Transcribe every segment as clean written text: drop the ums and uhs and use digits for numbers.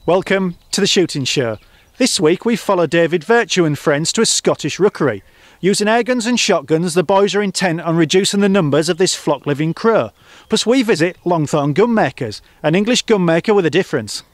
Welcome to the shooting show. This week we follow David Virtue and friends to a Scottish rookery. Using airguns and shotguns, the boys are intent on reducing the numbers of this flock-living crow. Plus we visit Longthorne Gunmakers, an English gunmaker with a difference.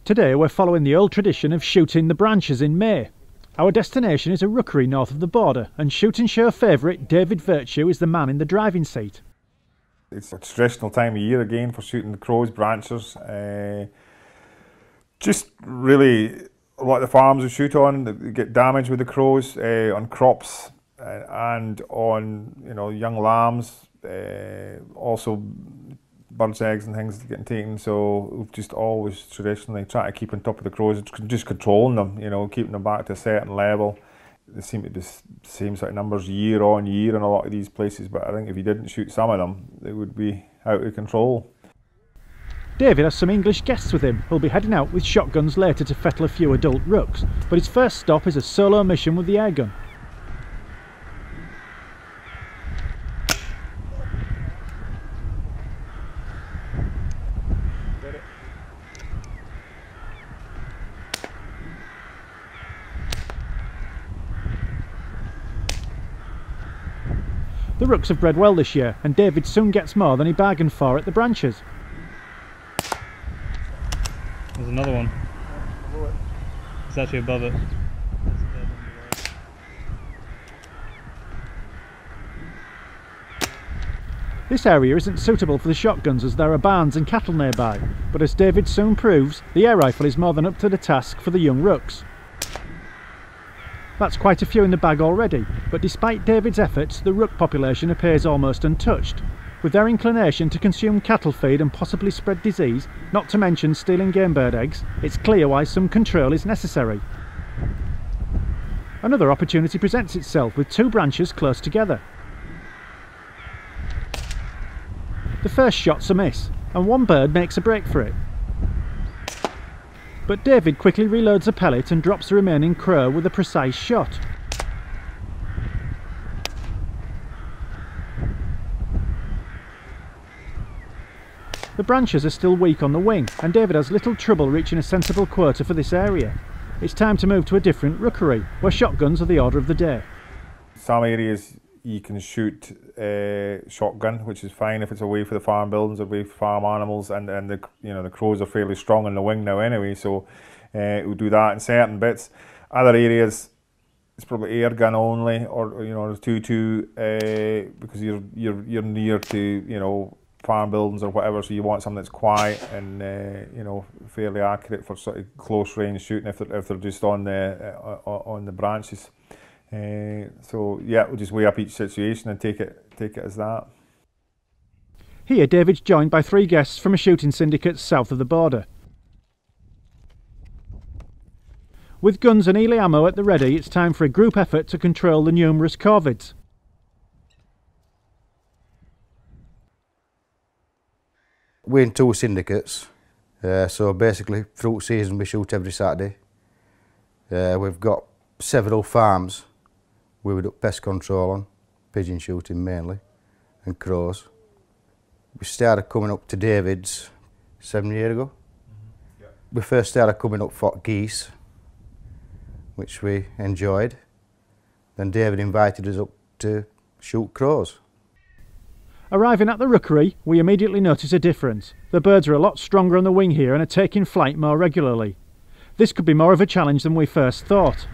Today we're following the old tradition of shooting the branches in May. Our destination is a rookery north of the border, and shooting show favourite David Virtue is the man in the driving seat. It's a traditional time of year again for shooting the crows, branchers. Just really a lot of the farms we shoot on that get damaged with the crows, on crops and on young lambs, also birds' eggs and things getting taken, so we've just always traditionally try to keep on top of the crows, just controlling them, keeping them back to a certain level. They seem to be the same sort of numbers year on year in a lot of these places, but I think if you didn't shoot some of them, they would be out of control. David has some English guests with him who'll be heading out with shotguns later to fettle a few adult rooks, but his first stop is a solo mission with the airgun. The rooks have bred well this year, and David soon gets more than he bargained for at the branches. There's another one. It's actually above it. This area isn't suitable for the shotguns as there are barns and cattle nearby, but as David soon proves, the air rifle is more than up to the task for the young rooks. That's quite a few in the bag already, but despite David's efforts, the rook population appears almost untouched. With their inclination to consume cattle feed and possibly spread disease, not to mention stealing game bird eggs, it's clear why some control is necessary. Another opportunity presents itself with two branches close together. The first shot's a miss, and one bird makes a break for it. But David quickly reloads a pellet and drops the remaining crow with a precise shot. The branches are still weak on the wing, and David has little trouble reaching a sensible quota for this area. It's time to move to a different rookery, where shotguns are the order of the day. Some areas you can shoot shotgun, which is fine if it's away for the farm buildings, away for farm animals, and the crows are fairly strong on the wing now anyway, so we'll do that in certain bits. Other areas it's probably air gun only, or 2-2 because you're near to farm buildings or whatever, so you want something that's quiet and fairly accurate for sort of close range shooting if they're just on the branches. So yeah, we'll just weigh up each situation and take it as that. Here David's joined by three guests from a shooting syndicate south of the border. With guns and Ely ammo at the ready, it's time for a group effort to control the numerous corvids. We're in two syndicates, so basically fruit season we shoot every Saturday. We've got several farms where we do pest control on, pigeon shooting mainly, and crows. We started coming up to David's 7 years ago. Mm-hmm. Yep. We first started coming up for geese, which we enjoyed. Then David invited us up to shoot crows. Arriving at the rookery, we immediately notice a difference. The birds are a lot stronger on the wing here and are taking flight more regularly. This could be more of a challenge than we first thought.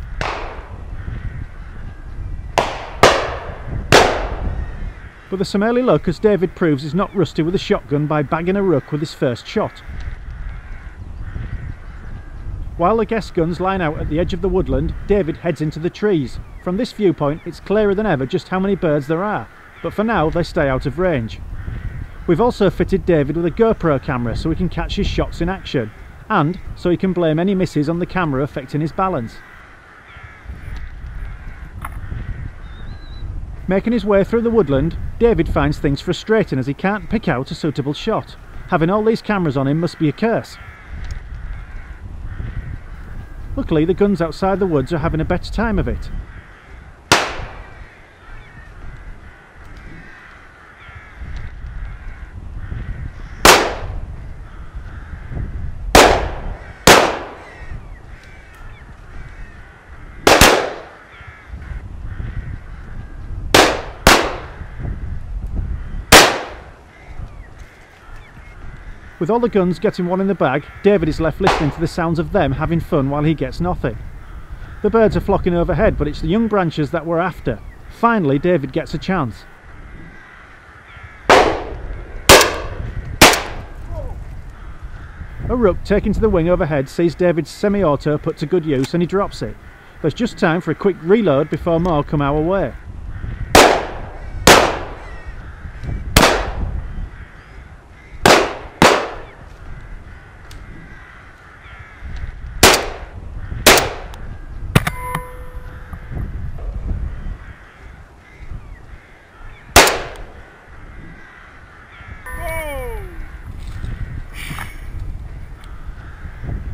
But there's some early luck as David proves he's not rusty with a shotgun by bagging a rook with his first shot. While the guest guns line out at the edge of the woodland, David heads into the trees. From this viewpoint, it's clearer than ever just how many birds there are, but for now they stay out of range. We've also fitted David with a GoPro camera so he can catch his shots in action, and so he can blame any misses on the camera affecting his balance. Making his way through the woodland, David finds things frustrating as he can't pick out a suitable shot. Having all these cameras on him must be a curse. Luckily, the guns outside the woods are having a better time of it. With all the guns getting one in the bag, David is left listening to the sounds of them having fun while he gets nothing. The birds are flocking overhead, but it's the young branches that we're after. Finally, David gets a chance. A rook taking to the wing overhead sees David's semi-auto put to good use and he drops it. There's just time for a quick reload before more come our way.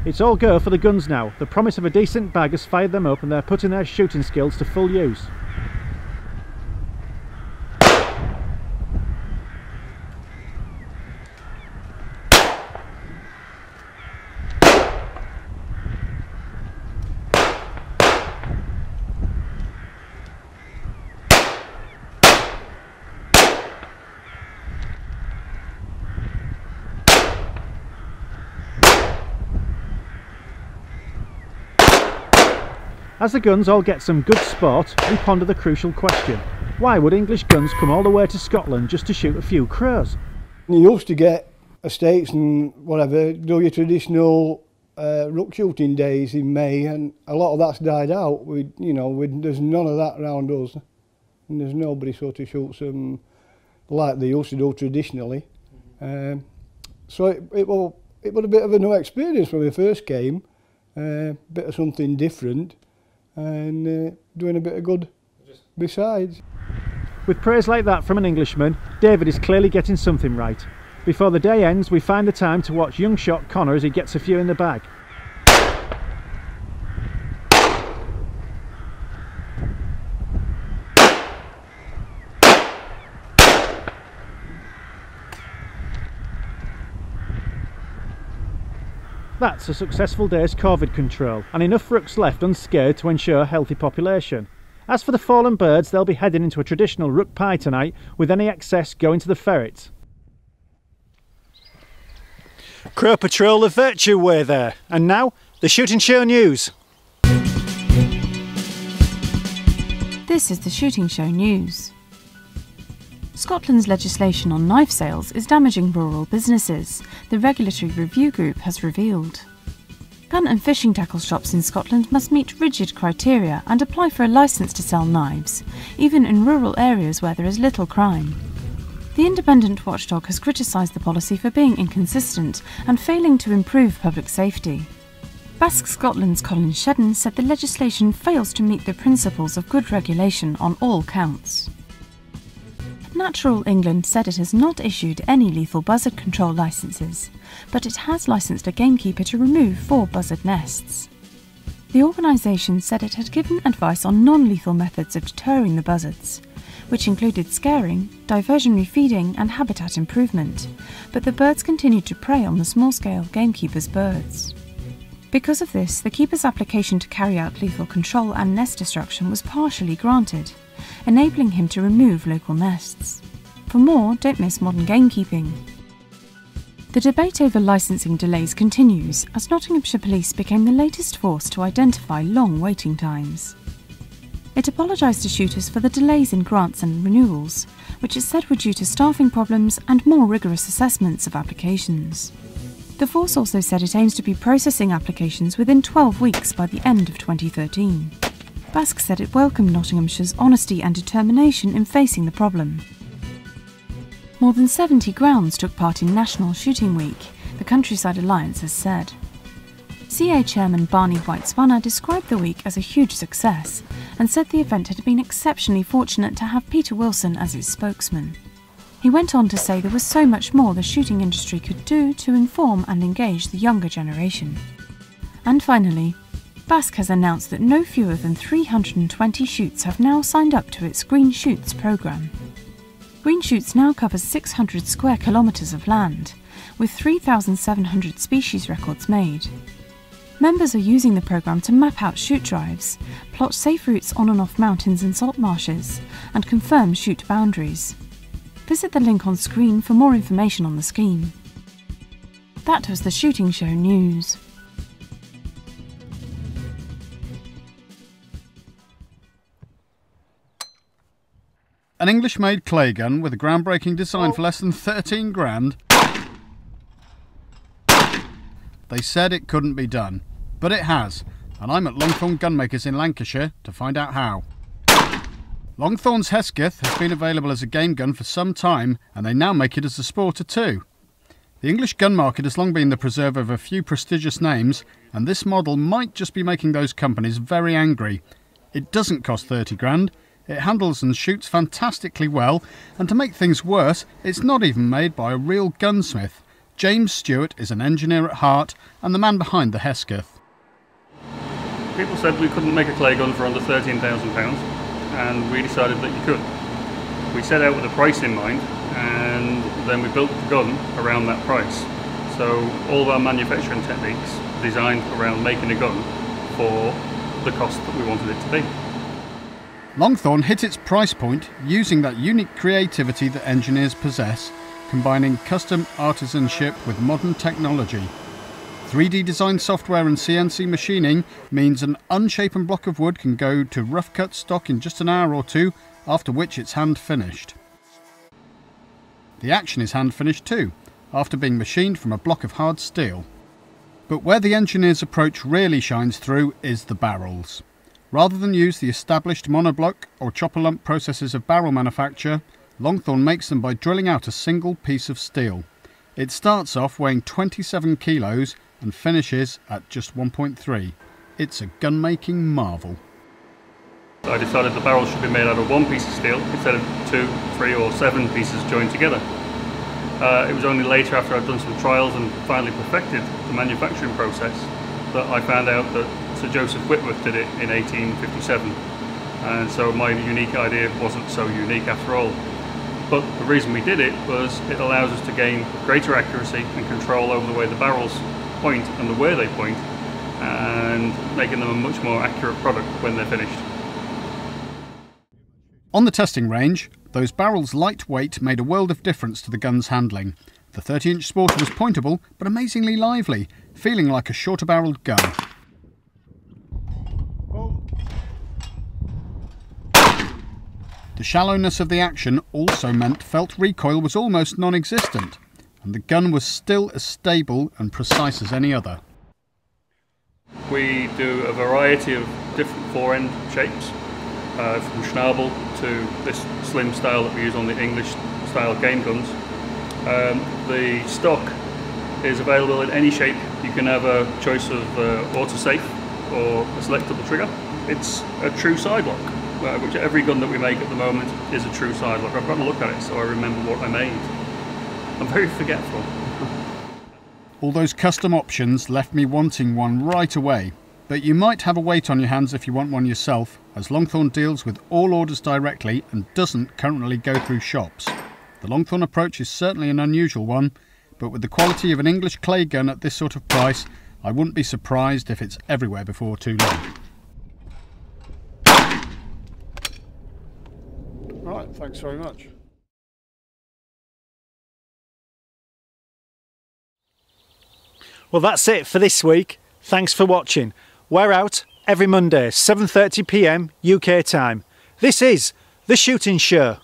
It's all go for the guns now. The promise of a decent bag has fired them up and they're putting their shooting skills to full use. As the guns all get some good sport, we ponder the crucial question. Why would English guns come all the way to Scotland just to shoot a few crows? You used to get estates and whatever, do your traditional rook shooting days in May, and a lot of that's died out. There's none of that around us. And there's nobody sort of shoots them like they used to do traditionally. So it was a bit of a new experience when we first came, bit of something different. And doing a bit of good besides. With praise like that from an Englishman, David is clearly getting something right. Before the day ends, we find the time to watch young shot Connor as he gets a few in the bag. That's a successful day's COVID control, and enough rooks left unscared to ensure a healthy population. As for the fallen birds, they'll be heading into a traditional rook pie tonight, with any excess going to the ferrets. Crow patrol the virtue way there, and now the shooting show news. This is the shooting show news. Scotland's legislation on knife sales is damaging rural businesses, the Regulatory Review Group has revealed. Gun and fishing tackle shops in Scotland must meet rigid criteria and apply for a licence to sell knives, even in rural areas where there is little crime. The independent watchdog has criticised the policy for being inconsistent and failing to improve public safety. Basque Scotland's Colin Shedden said the legislation fails to meet the principles of good regulation on all counts. Natural England said it has not issued any lethal buzzard control licences, but it has licensed a gamekeeper to remove 4 buzzard nests. The organisation said it had given advice on non-lethal methods of deterring the buzzards, which included scaring, diversionary feeding and habitat improvement, but the birds continued to prey on the small-scale gamekeeper's birds. Because of this, the keeper's application to carry out lethal control and nest destruction was partially granted, enabling him to remove local nests. For more, don't miss modern gamekeeping. The debate over licensing delays continues as Nottinghamshire Police became the latest force to identify long waiting times. It apologised to shooters for the delays in grants and renewals, which it said were due to staffing problems and more rigorous assessments of applications. The force also said it aims to be processing applications within 12 weeks by the end of 2013. BASC said it welcomed Nottinghamshire's honesty and determination in facing the problem. More than 70 grounds took part in National Shooting Week, the Countryside Alliance has said. CA Chairman Barney White-Spanner described the week as a huge success and said the event had been exceptionally fortunate to have Peter Wilson as its spokesman. He went on to say there was so much more the shooting industry could do to inform and engage the younger generation. And finally, BASC has announced that no fewer than 320 shoots have now signed up to its Green Shoots programme. Green Shoots now covers 600 square kilometres of land, with 3,700 species records made. Members are using the programme to map out shoot drives, plot safe routes on and off mountains and salt marshes, and confirm shoot boundaries. Visit the link on screen for more information on the scheme. That was the Shooting Show news. An English-made clay gun with a groundbreaking design for less than 13 grand. They said it couldn't be done, but it has, and I'm at Longthorne Gunmakers in Lancashire to find out how. Longthorne's Hesketh has been available as a game gun for some time, and they now make it as a sporter too. The English gun market has long been the preserver of a few prestigious names, and this model might just be making those companies very angry. It doesn't cost 30 grand, it handles and shoots fantastically well, and to make things worse, it's not even made by a real gunsmith. James Stewart is an engineer at heart and the man behind the Hesketh. People said we couldn't make a clay gun for under £13,000, and we decided that you could. We set out with a price in mind, and then we built the gun around that price. So all of our manufacturing techniques designed around making a gun for the cost that we wanted it to be. Longthorne hit its price point using that unique creativity that engineers possess, combining custom artisanship with modern technology. 3D design software and CNC machining means an unshapen block of wood can go to rough cut stock in just an hour or two, after which it's hand finished. The action is hand finished too, after being machined from a block of hard steel. But where the engineer's approach really shines through is the barrels. Rather than use the established monoblock or chopper lump processes of barrel manufacture, Longthorne makes them by drilling out a single piece of steel. It starts off weighing 27 kilos and finishes at just 1.3. It's a gun-making marvel. I decided the barrel should be made out of one piece of steel instead of 2, 3 or 7 pieces joined together. It was only later, after I'd done some trials and finally perfected the manufacturing process, that I found out that Sir Joseph Whitworth did it in 1857. And so my unique idea wasn't so unique after all. But the reason we did it was it allows us to gain greater accuracy and control over the way the barrels point and the way they point, and making them a much more accurate product when they're finished. On the testing range, those barrels' light weight made a world of difference to the gun's handling. The 30-inch Sporter was pointable but amazingly lively, feeling like a shorter-barreled gun. The shallowness of the action also meant felt recoil was almost non-existent, and the gun was still as stable and precise as any other. We do a variety of different fore-end shapes, from schnabel to this slim style that we use on the English style game guns. The stock is available in any shape. You can have a choice of autosafe or a selectable trigger. It's a true side lock, which every gun that we make at the moment is a true side lock. I've got to look at it so I remember what I made. I'm very forgetful. All those custom options left me wanting one right away, but you might have a wait on your hands if you want one yourself, as Longthorne deals with all orders directly and doesn't currently go through shops. The Longthorne approach is certainly an unusual one, but with the quality of an English clay gun at this sort of price, I wouldn't be surprised if it's everywhere before too long. Right, thanks very much. Well, that's it for this week. Thanks for watching. We're out every Monday, 7:30 PM UK time. This is The Shooting Show.